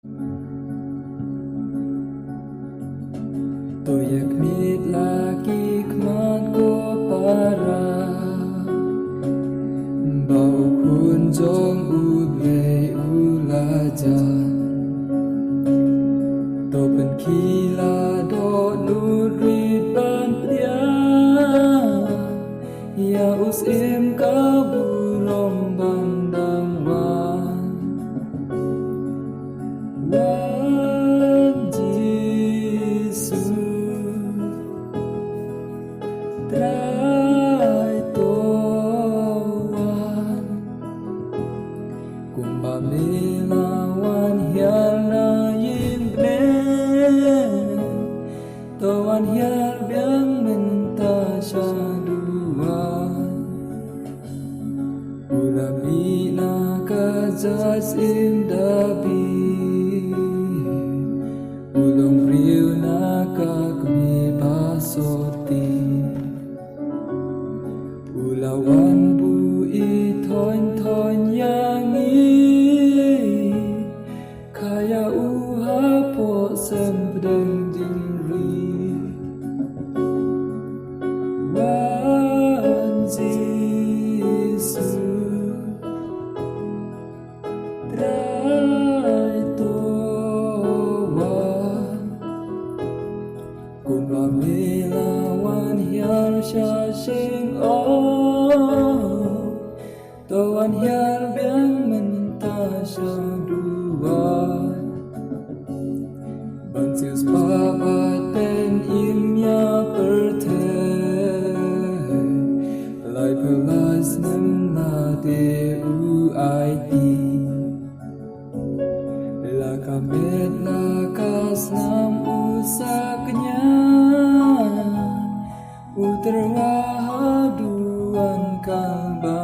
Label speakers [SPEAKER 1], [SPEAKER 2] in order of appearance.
[SPEAKER 1] tôi iakhmied laki khmat ko para bao khuôn trong u về u la jan tôi bên khi la đo nút rít ban pia ya us em ka bu long ban dang wan Jesus trai toan cùng bà mê la wan hial na yin bneng toan hial biang men ta sha duan ulami na ka jas im dabi ulong riu na ka kmi pasoti ulawan bu i thon thon yangi kaya u ha po sem bdeng jingri wan Jesus trai toan cùng bà mê la wan hial sha sing o toan hial biang men ta sha duan ban sius pa pa ten im ya per te lai per las nem la de u ai ti la kamet la kas nam u saknya uterwa duan kalba